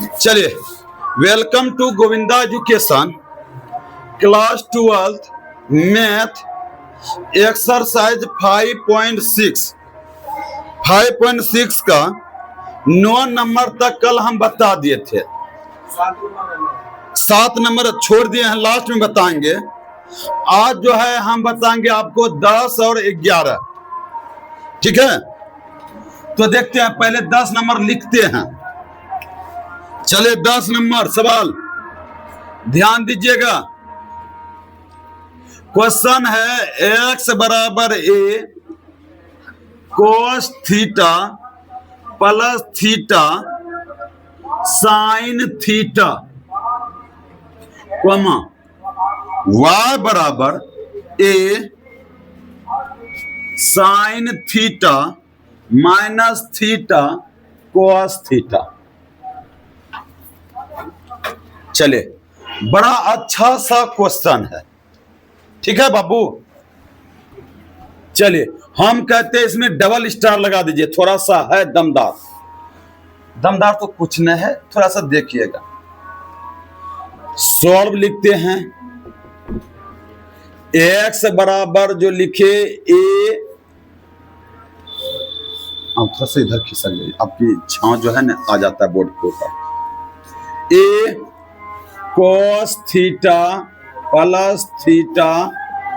चलिए, welcome to Govinda education class 12 math exercise 5.6 का 9 number तक कल हम बता दिए थे। 7 नंबर छोड़ दिए हैं, लास्ट में बताएंगे। आज जो है हम बताएंगे आपको 10 और 11। ठीक है, तो देखते हैं, पहले 10 नंबर लिखते हैं। चले 10 नंबर सवाल ध्यान दीजिएगा। क्वेश्चन है x बराबर a cos theta plus theta sine theta, comma y बराबर a sine theta minus theta cos theta. चले, बड़ा अच्छा सा क्वेश्चन है। ठीक है बाबू, चलिए हम कहते हैं इसमें डबल स्टार लगा दीजिए, थोड़ा सा है दमदार। दमदार तो कुछ नहीं है, थोड़ा सा देखिएगा। सॉल्व लिखते हैं। x बराबर जो लिखे a, अब थोड़ा सा इधर खिसक जाइए, आपकी छांव जो है ना आ जाता है बोर्ड के ऊपर। a cos theta plus theta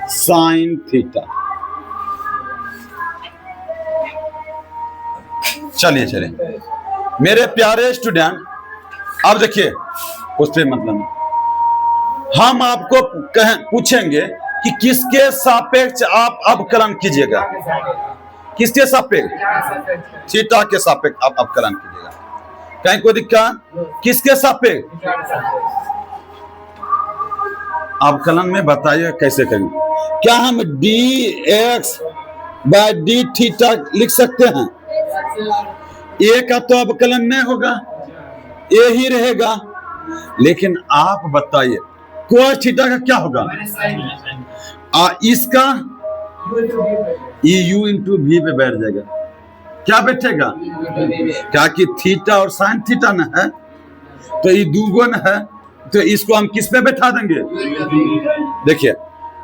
sine theta. चलिए चलिए मेरे प्यारे स्टूडेंट, अब देखिए उससे मतलब हम आपको पूछेंगे कि किसके सापेक्ष आप अवकलन कीजिएगा। किसके सापेक्ष? थीटा के सापेक्ष आप अवकलन कीजिएगा। कहीं कोई दिक्कत? किसके सापेक्ष अवकलन में बताइए कैसे करेंगे। क्या हम dx बाय डी थीटा लिख सकते हैं? a का तो अवकलन नहीं होगा, a ही रहेगा। लेकिन आप बताइए कोस थीटा का क्या होगा? इसका u इंटू v पे बैठ जाएगा। क्या बैठेगा? क्या कि थीटा और साइन थीटा न है, तो ये दुगुन है, तो इसको हम किस पे बैठा देंगे? देखिए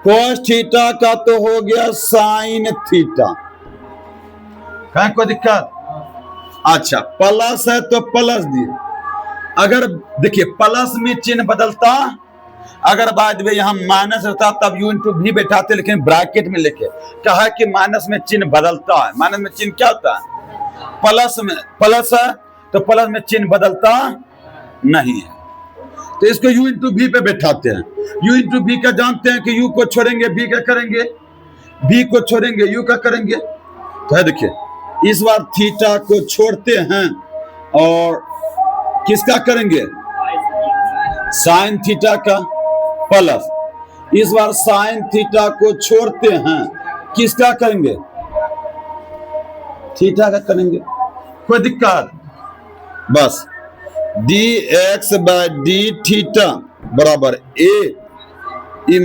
कोस थीटा का तो हो गया साइन थीटा। कहीं कोई दिक्कत? अच्छा, प्लस है तो प्लस दिए। अगर देखिए प्लस में चिन्ह बदलता, अगर बाद में यहाँ माइनस होता तब u इंटू v बैठाते, लेकिन ब्रैकेट में लिखे कहा कि माइनस में चिन्ह बदलता है। माइनस में चिन्ह क्या होता है? प्लस में प्लस है तो प्लस में चिन्ह बदलता नहीं है, तो इसको u इंटू v पे बैठाते हैं। u इंटू v का जानते हैं कि u को छोड़ेंगे v का करेंगे, v को छोड़ेंगे u का करेंगे। तो है देखिए, इस बार थीटा को छोड़ते हैं और किसका करेंगे? साइन थीटा का प्लस। इस बार साइन थीटा को छोड़ते हैं, किसका करेंगे? थीटा का करेंगे। कोई दिक्कत? बस dx बाय डी थीटा बराबर a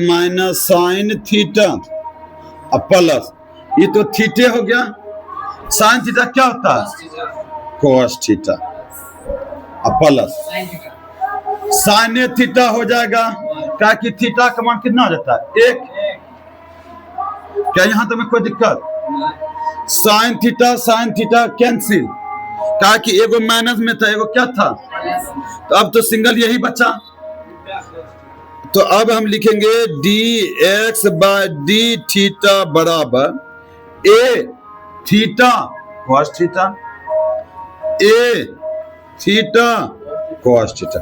minus sine theta plus, ये तो थीटे हो गया। साइन थीटा क्या होता है? Cos theta plus sine theta हो जाएगा। क्या कि थीटा का मान कितना हो जाता है? 1। क्या यहां तो में कोई दिक्कत? Sine theta cancel. कहा कि एगो माइनस में था, एगो क्या था, तो अब तो सिंगल यही बचा। तो अब हम लिखेंगे dx बाय डी थीटा बराबर a theta cos theta, a theta cos theta.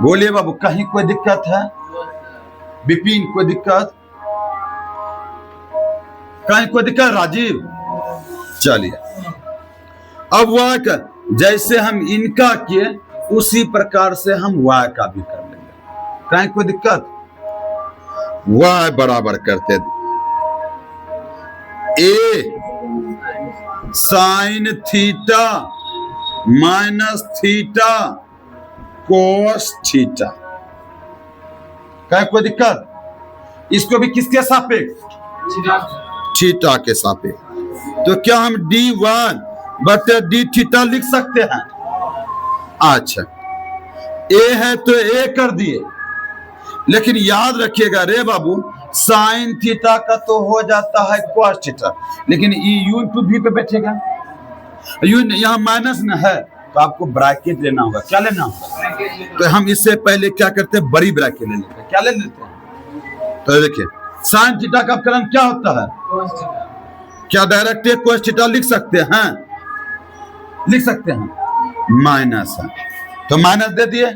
बोलिए बाबू, कहीं कोई दिक्कत है? विपिन कोई दिक्कत? कहीं कोई दिक्कत? राजीव? चलिए, अब y का जैसे हम इनका किए उसी प्रकार से हम y का भी कर लेंगे। कहीं कोई दिक्कत? y बराबर करते a sine theta minus theta cos theta. कहीं कोई दिक्कत? इसको भी किसके सापेक्ष? थीटा के सापेक्ष। तो क्या हम dy बटे डी थीटा लिख सकते हैं? अच्छा, ए है तो ए कर दिए, लेकिन याद रखिएगा रे बाबू, साइन थीटा का तो हो जाता है cos थीटा, लेकिन यू इंटू भी पे बैठेगा। यू यहाँ माइनस न है तो आपको ब्रैकेट लेना होगा। क्या लेना होगा? तो हम इससे पहले क्या करते हैं, बड़ी ब्रैकेट ले लेते हैं। क्या ले लेते हैं? तो देखिए साइन थीटा का अपकरण क्या होता है? क्या डायरेक्ट cos थीटा लिख सकते हैं? लिख सकते हैं, माइनस है तो माइनस दे दिए।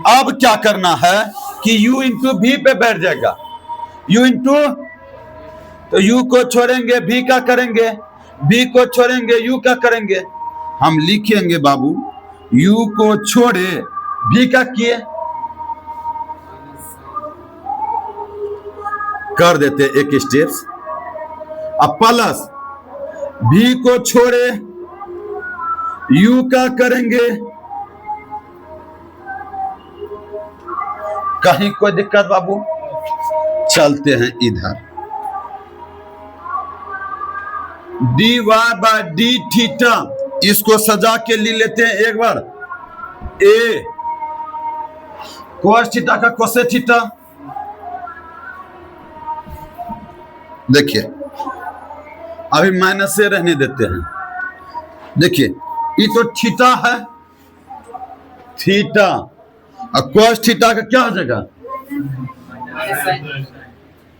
अब क्या करना है कि u इंटू भी पे बैठ जाएगा। u इंटू, तो u को छोड़ेंगे v का करेंगे, v को छोड़ेंगे u का करेंगे। हम लिखेंगे बाबू, u को छोड़े v का किए, कर देते एक स्टेप्स। अब प्लस v को छोड़े u का करेंगे। कहीं कोई दिक्कत बाबू? चलते हैं इधर, dy बाय डी थीटा, इसको सजा के ले लेते हैं एक बार। a cos थीटा का कोसेक थीटा, देखिए अभी माइनस से रहने देते हैं। देखिए ये तो थीटा है, थीटा, और cos थीटा का क्या हो जाएगा?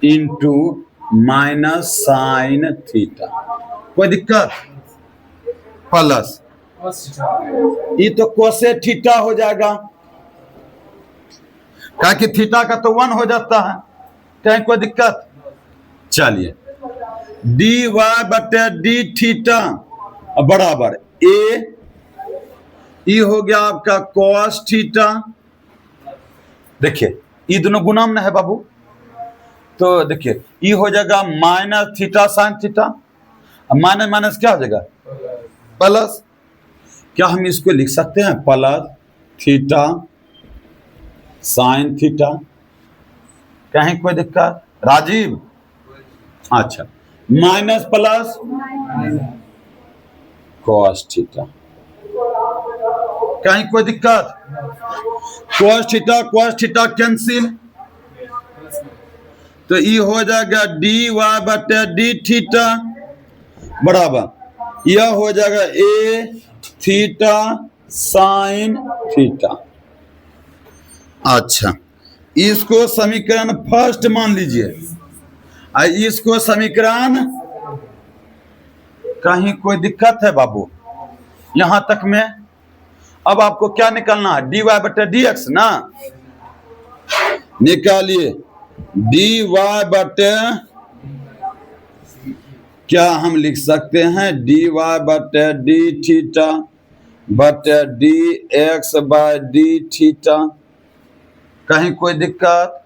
Into minus sine theta. कोई दिक्कत? प्लस ये तो कोसेक थीटा हो जाएगा, क्या कि थीटा का तो 1 हो जाता है। कहीं कोई दिक्कत? चलिए dy बटे डी थीटा बराबर ए, ये हो गया आपका cos थीटा। देखिए ये दोनों गुणा में है बाबू, तो देखिए ये हो जाएगा minus theta sine theta, minus minus क्या हो जाएगा? प्लस। क्या हम इसको लिख सकते हैं प्लस थीटा साइन थीटा? कहीं कोई दिक्कत राजीव? अच्छा, माइनस प्लस cos थीटा, कहीं कोई दिक्कत? cos थीटा कैंसिल, तो ये हो जाएगा dy बटे डी थीटा बराबर यह हो जाएगा a थीटा साइन थीटा। अच्छा, इसको समीकरण फर्स्ट मान लीजिए, इसको समीकरण, कहीं कोई दिक्कत है बाबू यहां तक में? अब आपको क्या निकालना है? dy बटे dx ना, निकालिए dy बटे, क्या हम लिख सकते हैं dy बटे डी थीटा बटे dx बाय डी थीटा? कहीं कोई दिक्कत?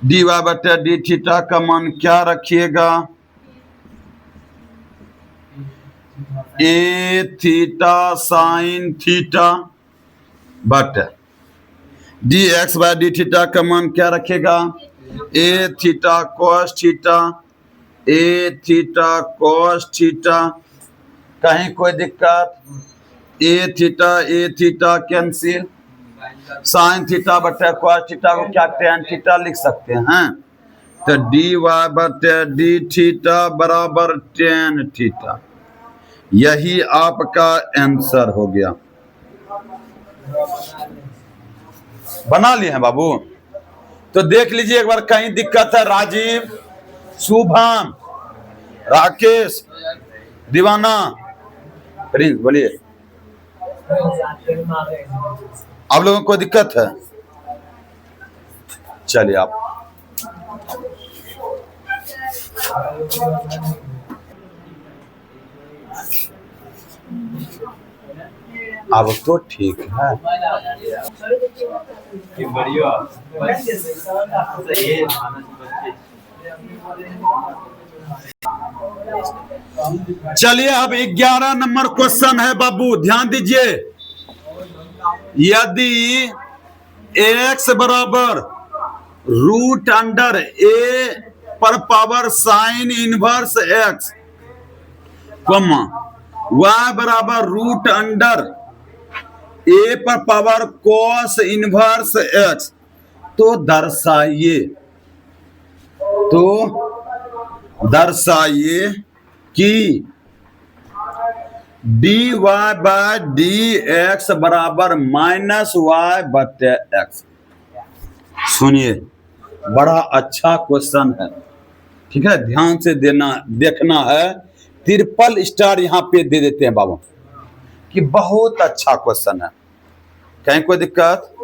dy बटे डी थीटा का मान क्या रखिएगा? ए थीटा साइन थीटा बटे dx बाय डी थीटा का मान क्या रखेगा? ए थीटा cos थीटा, ए थीटा cos थीटा। कहीं कोई दिक्कत? ए थीटा कैंसिल, साइन थीटा बटे cos थीटा को क्या tan थीटा लिख सकते हैं, तो dy बटे डी थीटा बराबर tan थीटा। यही आपका आंसर हो गया। बना लिए हैं बाबू? तो देख लीजिए एक बार, कहीं दिक्कत है? राजीव, शुभम, राकेश, दीवाना, प्रिंस, बोलिए। आप लोगों को दिक्कत है? चलिए आप अब तो ठीक है। चलिए अब 11 नंबर क्वेश्चन है बाबू, ध्यान दीजिए। यदि x बराबर रूट अंडर a पर power sine inverse x, y बराबर रूट अंडर ए पर पावर cos इनवर्स x, तो दर्शाइए कि dy बाय डी एक्स बराबर -y/x। सुनिए, बड़ा अच्छा क्वेश्चन है, ठीक है, ध्यान से देखना है। ट्रिपल स्टार यहाँ पे दे देते हैं बाबू कि बहुत अच्छा क्वेश्चन है। कहीं कोई दिक्कत?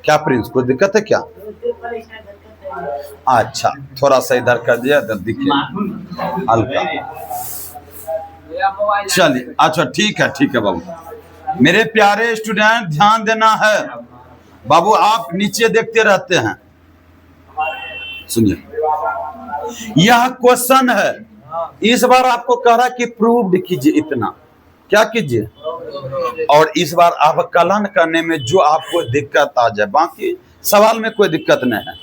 क्या प्रिंस, कोई दिक्कत है क्या? अच्छा, थोड़ा सा इधर कर दिया तो दिखे हल्का। चलिए, अच्छा ठीक है बाबू। मेरे प्यारे स्टूडेंट, ध्यान देना है बाबू, आप नीचे देखते रहते हैं। सुनिए, यह क्वेश्चन है, इस बार आपको कह रहा कि प्रूव्ड कीजिए, इतना क्या कीजिए, और इस बार अवकलन करने में जो आपको दिक्कत आ जाए, बाकी सवाल में कोई दिक्कत नहीं है।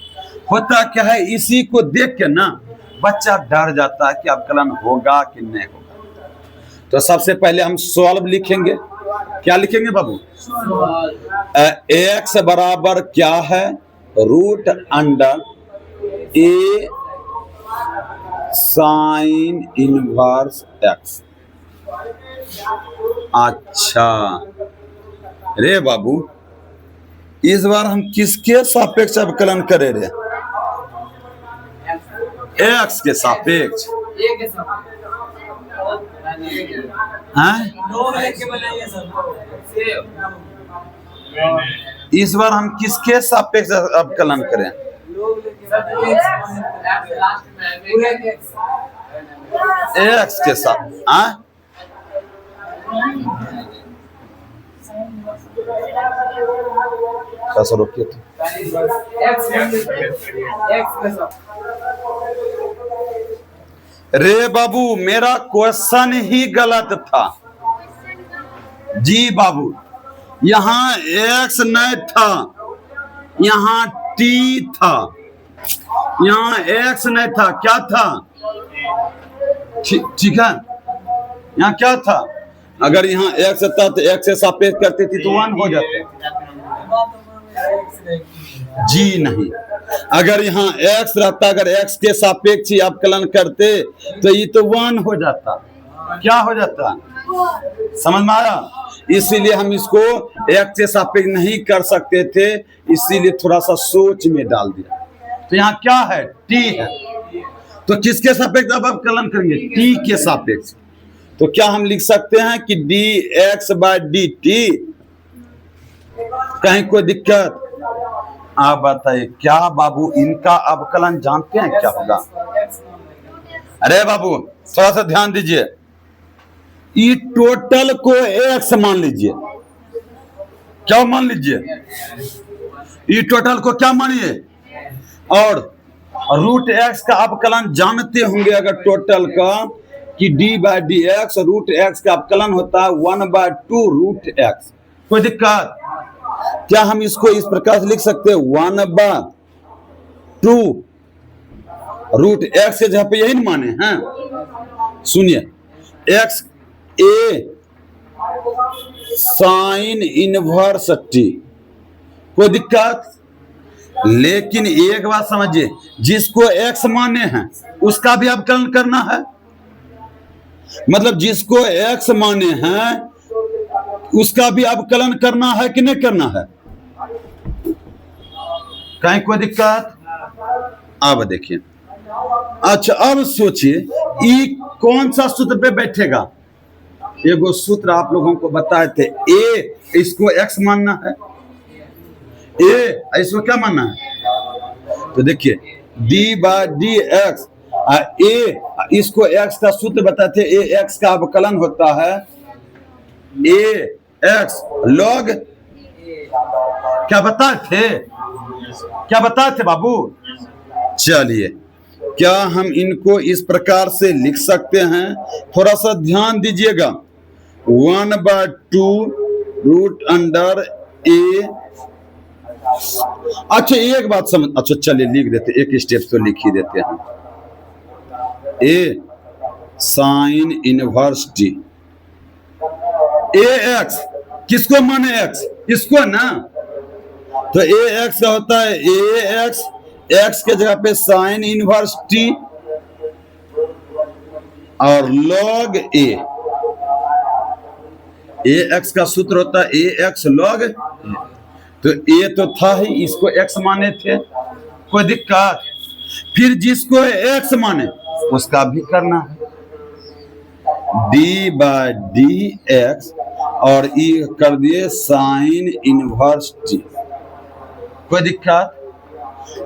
होता क्या है, इसी को देख के ना बच्चा डर जाता है कि अवकलन होगा कि नहीं होगा। तो सबसे पहले हम सॉल्व लिखेंगे। क्या लिखेंगे बाबू? एक्स बराबर क्या है? रूट अंडर ए साइन इनवर्स एक्स। अच्छा रे बाबू, इस बार हम किसके सापेक्ष अवकलन करें रे? एक्स के सापेक्ष। इस बार हम किसके सापेक्ष अवकलन करें? एक्स के साथ। कैसे रोकिए तो? रे बाबू, मेरा क्वेश्चन ही गलत था जी बाबू। यहाँ एक्स नहीं था, यहाँ टी था। यहाँ एक्स नहीं था, क्या था? ठीक है, यहाँ क्या था? अगर यहाँ एक्स था तो एक्स से सापेक्ष करते थे तो 1 हो जाते जी नहीं। अगर यहाँ एक्स रहता, अगर एक्स के सापेक्ष ही अवकलन करते तो ये तो 1 हो जाता। क्या हो जाता? समझ में आया? इसीलिए हम इसको एक्स से सापेक्ष नहीं कर सकते थे, इसीलिए थोड़ा सा सोच में डाल दिया। तो यहाँ क्या है? टी है। तो किसके सापेक्ष अब अवकलन करेंगे? टी के सापेक्ष। तो क्या हम लिख सकते हैं कि D X by D T? कहीं कोई दिक्कत? आप बताइए, क्या बाबू इनका अवकलन जानते हैं क्या होगा? अरे बाबू थोड़ा सा ध्यान दीजिए, ई टोटल को एक्स मान लीजिए। क्या मान लीजिए? ई टोटल को क्या मानिए? और रूट एक्स का अवकलन जानते होंगे अगर टोटल का, कि D by D X, root X का अवकलन होता है 1/2 रूट एक्स। कोई दिक्कत? क्या हम इसको इस प्रकार से लिख सकते हैं? 1/2 रूट एक्स के जगह पे यही माने हैं। सुनिए, एक्स ए साइन इनवर्स टी। कोई दिक्कत? लेकिन एक बात समझिए, जिसको एक्स माने हैं उसका भी अवकलन करना है। मतलब जिसको एक्स माने हैं उसका भी अवकलन करना है कि नहीं करना है? कहीं कोई दिक्कत? अब देखिए, अच्छा अब सोचिए, ई कौन सा सूत्र पे बैठेगा? एगो सूत्र आप लोगों को बताए थे, ए इसको एक्स मानना है, ए इसको क्या मानना है? तो देखिए, डी बाय डी एक्स, ए इसको एक्स का सूत्र बताते, ए एक्स का अवकलन होता है ए एक्स लॉग। क्या बताए थे? क्या बताए थे बाबू? चलिए, क्या हम इनको इस प्रकार से लिख सकते हैं? थोड़ा सा ध्यान दीजिएगा। 1/2 रूट अंडर ए। अच्छा एक बात समझ, अच्छा चलिए लिख देते, एक स्टेप तो लिख ही देते हैं। ए sine inverse t, a x किसको माने x? इसको ना। तो ए एक्स का होता है ए एक्स, एक्स के जगह पे साइन इनवर्स टी और लॉग ए एक्स का सूत्र होता है ए एक्स लॉग। तो ए तो था ही, इसको एक्स माने थे, कोई दिक्कत? फिर जिसको एक्स माने उसका भी करना है, डी बाय डी एक्स और ई कर दिए साइन इनवर्स टी, कोई दिक्कत?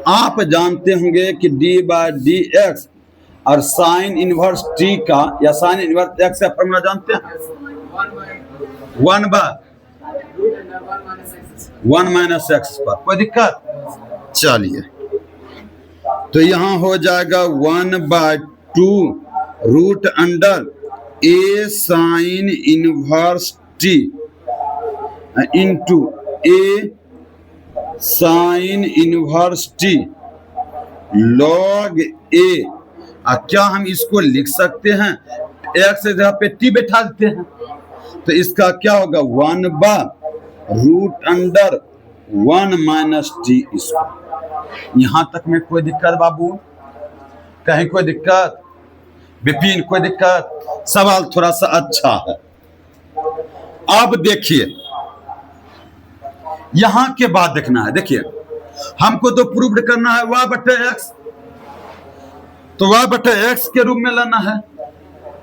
आप जानते होंगे कि डी बाय डी एक्स और साइन इनवर्स टी का या साइन इनवर्स एक्स का फॉर्मूला जानते हैं? 1 माइनस एक्स पर, कोई दिक्कत? चलिए, तो यहां हो जाएगा 1/2 रूट अंडर ए साइन इनवर्स टी इंटू ए साइन इनवर्स टी लॉग ए। क्या हम इसको लिख सकते हैं? एक्स जगह पे टी बैठा देते हैं, तो इसका क्या होगा 1/रूट अंडर 1 माइनस टी स्क्वायर। यहां तक में कोई दिक्कत बाबू? कहीं कोई दिक्कत? विपिन कोई दिक्कत? सवाल थोड़ा सा अच्छा है। अब देखिए, यहां के बाद देखना है, देखिए हमको तो प्रूव करना है y बटे एक्स, तो y बटे एक्स के रूप में लाना है।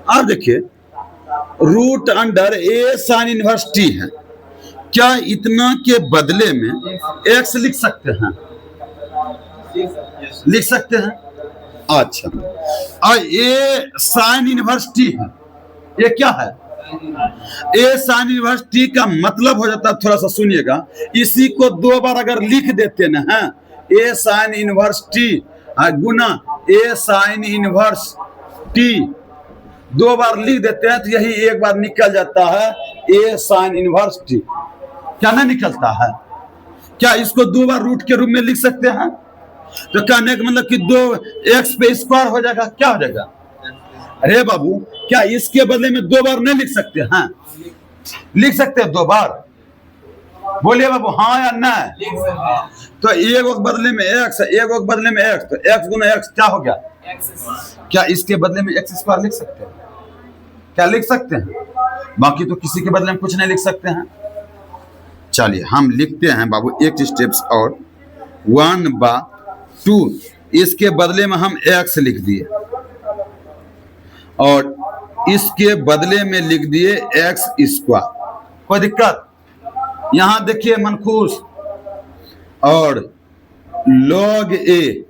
अब देखिए रूट अंडर ए साइन इनवर्स टी है, क्या इतना के बदले में एक्स लिख सकते हैं? लिख सकते हैं। अच्छा, और ए साइन इनवर्स टी है, ये क्या है? ए साइन इनवर्स टी का मतलब हो जाता है, थोड़ा सा सुनिएगा, इसी को 2 बार अगर लिख देते ना है, ए साइन इनवर्स टी गुना ए साइन इनवर्स टी 2 बार लिख देते हैं, तो यही एक बार निकल जाता है ए साइन इनवर्स टी। क्या नहीं निकलता है? क्या इसको 2 बार रूट के रूप में लिख सकते हैं? तो कहने का मतलब कि 2 एक्स पे स्क्वायर हो जाएगा, क्या हो जाएगा? अरे बाबू, क्या इसके बदले में 2 बार नहीं लिख सकते हैं? लिख सकते हैं 2 बार? बोलिए बाबू, हाँ या नहीं? तो एक बदले में एक्स, एक बदले में एक्स, तो एक्स गुना एक्स क्या हो गया? क्या इसके बदले में एक्स स्क्वायर लिख सकते हैं? क्या लिख सकते हैं? बाकी तो किसी के बदले में कुछ नहीं लिख सकते हैं। चलिए हम लिखते हैं बाबू एक स्टेप्स और 1/2, इसके बदले में हम एक्स लिख दिए और इसके बदले में लिख दिए एक्स स्क्वायर, कोई दिक्कत? यहां देखिए मनखुश, और लॉग ए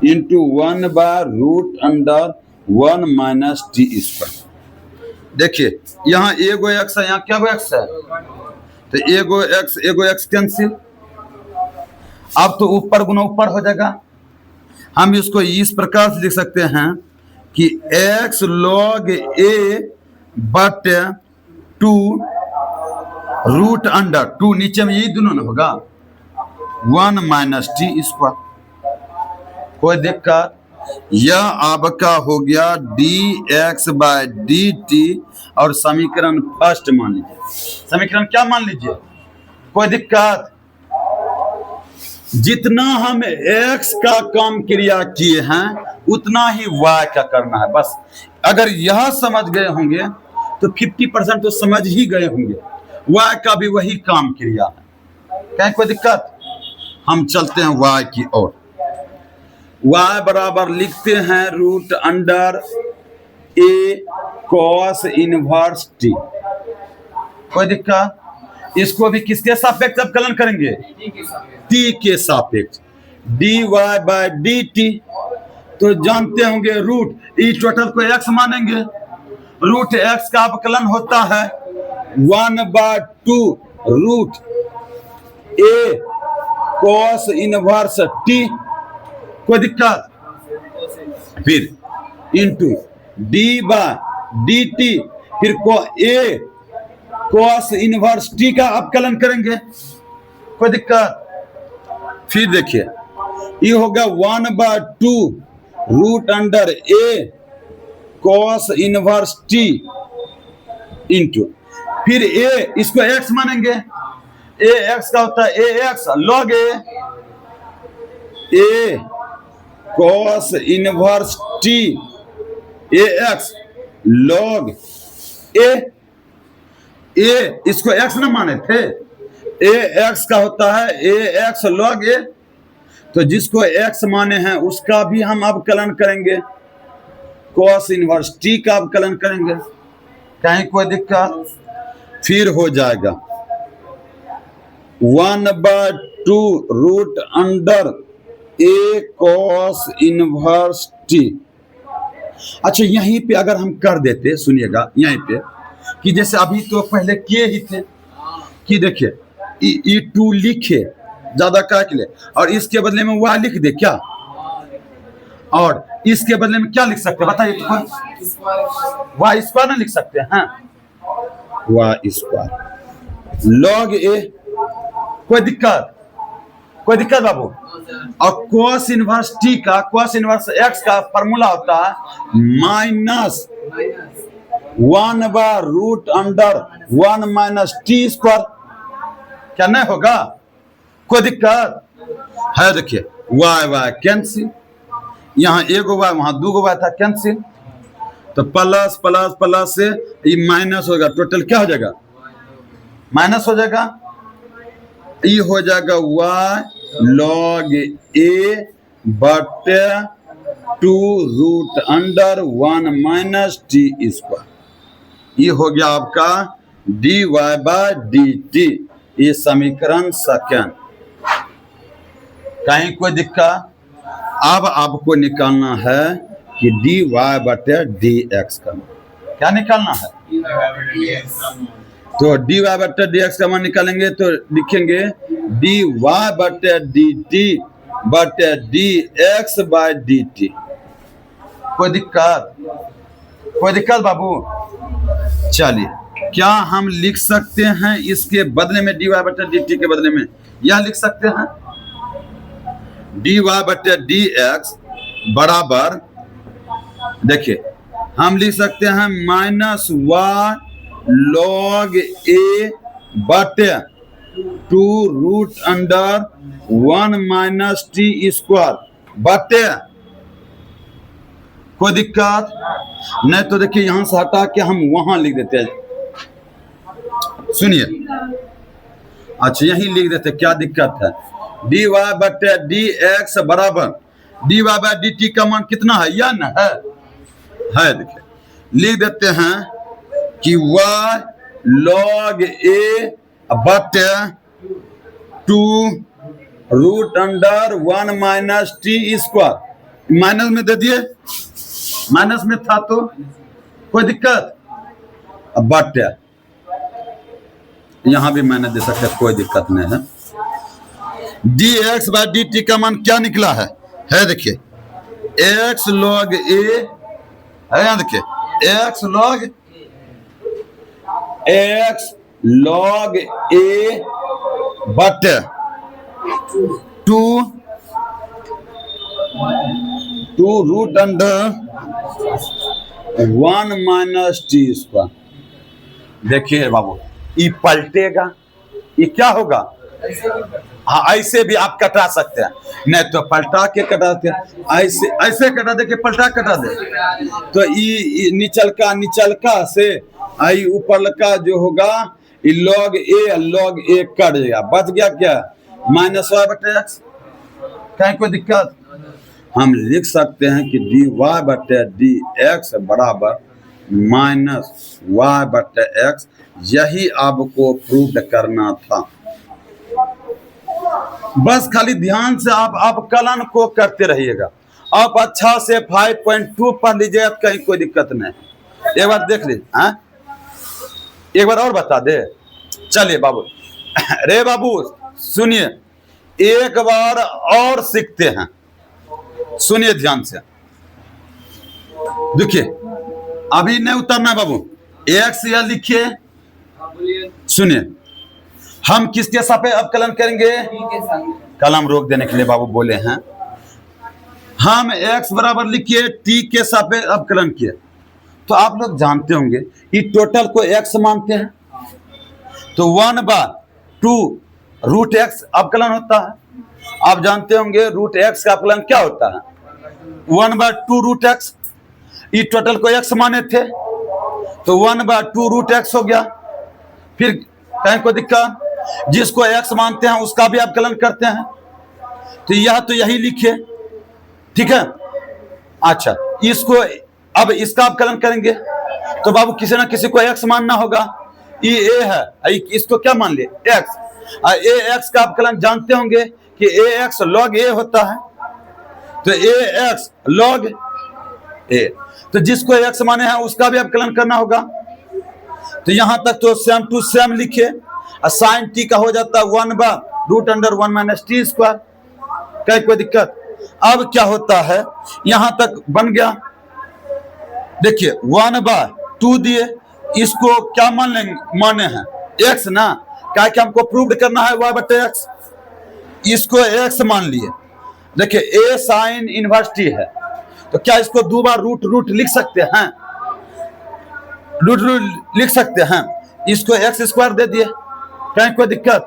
इंटू 1/रूट अंडर 1 माइनस टी स्क्वायर। देखिए यहाँ एगो एक्स है, यहाँ क्या गो एक्स है? तो एगो एक्स कैंसिल। अब तो ऊपर गुना ऊपर हो जाएगा। हम इसको इस प्रकार से लिख सकते हैं कि x log a बटे 2 रूट अंडर 2, नीचे में यही दोनों ना होगा 1 माइनस टी स्क्वायर, कोई दिक्कत? यह आपका हो गया dx/dt और समीकरण फर्स्ट मान लीजिए। समीकरण क्या मान लीजिए? कोई दिक्कत? जितना हम x का काम क्रिया किए हैं उतना ही y का करना है, बस। अगर यह समझ गए होंगे तो 50% तो समझ ही गए होंगे, y का भी वही काम क्रिया है। क्या कोई दिक्कत? हम चलते हैं y की ओर। y बराबर लिखते हैं root under a cos inverse t, कोई दिक्कत? इसको भी किसके सापेक्ष अवकलन करेंगे? t के सापेक्ष, dy/dt। तो जानते होंगे रूट ई टोटल को x मानेंगे, रूट x का अवकलन होता है 1/2 root a cos inverse t, कोई दिक्कत? फिर इंटू dy/dt, फिर a cos इनवर्स t का अवकलन करेंगे, कोई दिक्कत? फिर देखिए ये होगा 1/2 root under a cos inverse t into फिर ए, इसको एक्स मानेंगे, ए एक्स का होता है a x log a cos inverse t a x log a, इसको एक्स ना माने थे, ए एक्स का होता है ए एक्स लॉग ए, तो जिसको एक्स माने हैं उसका भी हम अवकलन करेंगे, कॉस इनवर्स टी का अवकलन करेंगे, कहीं कोई दिक्कत? फिर हो जाएगा 1/2 रूट अंडर ए कॉस इनवर्स टी। अच्छा यहीं पे अगर हम कर देते, सुनिएगा यहीं पे कि जैसे अभी तो पहले किए ही थे कि देखिए ई टू लिखे ज्यादा का के लिए, और इसके बदले में वाई लिख दे क्या, और इसके बदले में क्या लिख सकते हैं बताइए? तो वाई स्क्वायर ना लिख सकते हैं, वाई स्क्वायर लॉग ए, कोई दिक्कत? कोई दिक्कत बाबू? और cos इनवर्स t का, cos इनवर्स x का फॉर्मूला होता है माइनस 1/√1 माइनस टी स्क्वायर, क्या नहीं होगा? कोई दिक्कत है? देखिए वाई वाई कैंसिल, यहाँ एगो वाई वहां दो वाई था कैंसिल, तो प्लस प्लस प्लस से ये माइनस होगा, टोटल क्या हो जाएगा? माइनस हो जाएगा, ये हो जाएगा वाई लॉग ए बटे 2√1 माइनस टी स्क्वायर, ये हो गया आपका dy बाय dt, ये समीकरण सेकंड। कहीं कोई दिक्कत? अब आपको निकालना है कि dy बटे dx का क्या निकालना है? तो dy बटे dx का मान निकालेंगे तो लिखेंगे dy बटे dt बटे dx बाय dt। कोई दिक्कत? कोई दिक्कत बाबू? चलिए, क्या हम लिख सकते हैं इसके बदले में dy बटे dt के बदले में यह लिख सकते हैं dy बटे dx बराबर, देखिए हम लिख सकते हैं माइनस वाई लॉग ए बटे 2√1 माइनस टी स्क्वायर बटे, कोई दिक्कत नहीं? तो देखिए यहां से हटा के हम वहां लिख देते हैं, सुनिए, अच्छा यही लिख देते, क्या दिक्कत है? dy बटे dx बराबर dy बाय dt का मान कितना है? या ना है देखिए लिख देते हैं कि y log a बटे 2√1 माइनस टी स्क्वायर, माइनस में दे दिए, माइनस में था तो कोई दिक्कत? बटे यहां भी मैंने दे सकते, कोई दिक्कत नहीं है। dx बाय dt का मान क्या निकला है देखिए x log a है, यहाँ देखिए x log a बटे 2√1 माइनस टी स्क्वायर। देखिए बाबू ये पलटेगा, ये क्या होगा? हाँ ऐसे भी आप कटा सकते हैं, नहीं तो पलटा के कटाते हैं, ऐसे ऐसे कटा दे के पलटा कटा दे, तो ये निचलका से आई ऊपर का जो होगा ये लॉग ए कट जाएगा, बच गया क्या? माइनस वाई बटे एक्स। कहीं कोई दिक्कत? हम लिख सकते हैं कि dy बटे dx बराबर माइनस वाई बटे एक्स, यही आपको प्रूव करना था। बस खाली ध्यान से आप अवकलन को करते रहिएगा, आप अच्छा से 5.2 पढ़ लीजिए, कहीं कोई दिक्कत नहीं। एक बार देख लीजिए, हाँ एक बार और बता दे। चलिए बाबू, रे बाबू सुनिए, एक बार और सीखते हैं, सुनिए ध्यान से। देखिए अभी नहीं उतरना बाबू, एक्स या लिखिए, सुनिए हम किसके साथ अवकलन करेंगे? कलम रोक देने के लिए बाबू बोले हैं, हम x बराबर लिखिए t के साथ अवकलन किए, तो आप लोग जानते होंगे ये टोटल को x मानते हैं, तो 1/2 रूट एक्स अवकलन होता है। आप जानते होंगे रूट एक्स का अवकलन क्या होता है, 1/2 रूट एक्स। ये टोटल को एक्स माने थे तो 1/2 रूट एक्स हो गया। फिर कहीं को दिक्कत, जिसको एक्स मानते हैं उसका भी अवकलन करते हैं, तो यह तो यही लिखे, ठीक है। अच्छा, इसको अब इसका अवकलन करेंगे तो बाबू किसी ना किसी को एक्स मानना होगा। ये ए है, इसको क्या मान लिए, एक्स। ए एक्स का अवकलन जानते होंगे कि ए एक्स लॉग ए होता है, तो ए एक्स लॉग ए, तो जिसको एक्स माने हैं उसका भी अवकलन करना होगा। तो यहां तक तो सेम टू सेम लिखे। साइन टी का हो जाता है 1/√(1 - t²। क्या कोई दिक्कत? अब क्या होता है, यहां तक बन गया। देखिए 1/2 दिए, इसको क्या मान लेंगे, माने हैं एक्स ना, क्या कि हमको प्रूव करना है y/x, इसको एक्स मान लिए। देखिए ए साइन इनवर्स टी है, तो क्या इसको 2 बार रूट लिख सकते हैं, रूट लिख सकते हैं। इसको x² दे दिए, क्या कोई दिक्कत?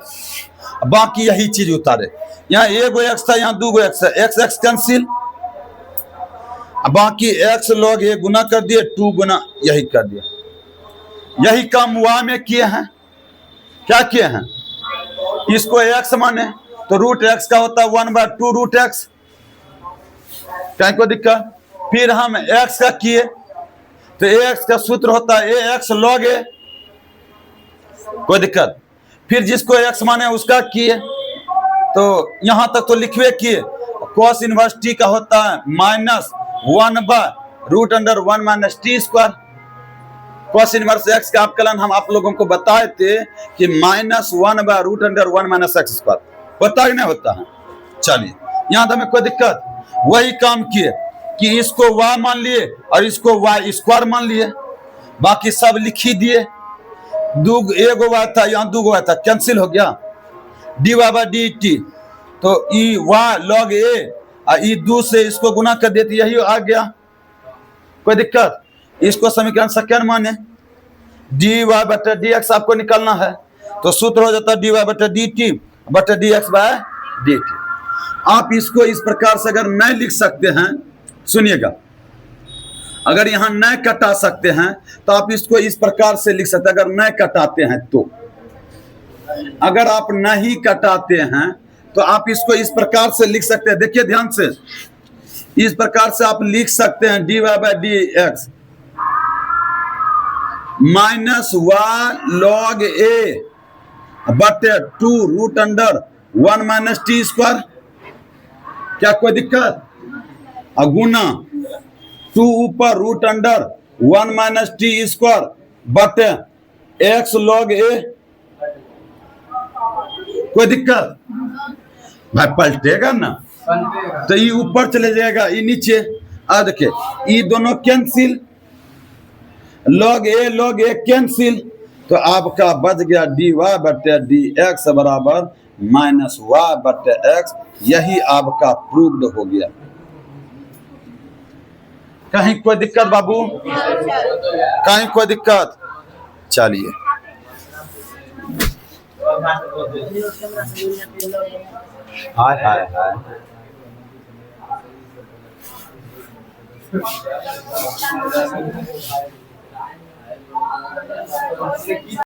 बाकी यही चीज उतारे, यहाँ एगो एक्स था, यहाँ 2 एक्स है, x कैंसिल, बाकी x log a गुना कर दिए, 2 गुना यही कर दिया। यही काम y में किए हैं। क्या किए हैं, इसको x माने तो रूट एक्स का होता है 1/2 रूट एक्स, क्या कोई दिक्कत? फिर हम x का किए तो x का सूत्र होता है ax log a, कोई दिक्कत? फिर जिसको x माने उसका किए, तो यहां तक तो लिखवे किए। cos इनवर्स t का होता है -1/√(1 - t²। cos इनवर्स x का अवकलन हम आप लोगों को बताए थे कि -1/√(1 - x², होता ही नहीं होता है। चलिए यहां तो हमें कोई दिक्कत, वही काम किए कि इसको y मान लिए और इसको y² मान लिए, बाकी सब लिख ही दिए। एगो y था, यहाँ 2 y था, कैंसिल हो गया, dy/dt, तो ई y log a ई 2 से इसको गुना कर देते, यही आ गया। कोई दिक्कत? इसको समीकरण सेकंड माने, dy/dx आपको निकालना है, तो सूत्र हो जाता है dy/dt/dx/dt। आप इसको इस प्रकार से अगर नहीं लिख सकते हैं, सुनिएगा, अगर यहां न कटा सकते हैं तो आप इसको इस प्रकार से लिख सकते हैं। अगर न कटाते हैं तो, अगर आप नहीं कटाते हैं तो आप इसको इस प्रकार से लिख सकते हैं। देखिए ध्यान से, इस प्रकार से आप लिख सकते हैं dy/dx -y log a/2√(1 - t²। क्या कोई दिक्कत? गुना 2 ऊपर √(1 - t² बटे x log a। कोई दिक्कत? भाई पलटेगा ना, तो ये ऊपर चले जाएगा, ये नीचे आ। देखिए ये दोनों कैंसिल, log a कैंसिल, तो आपका बच गया dy/dx बराबर -y/x। यही आपका प्रूव्ड हो गया। कहीं कोई दिक्कत बाबू? कहीं कोई दिक्कत? चलिए हाय हाय हाय।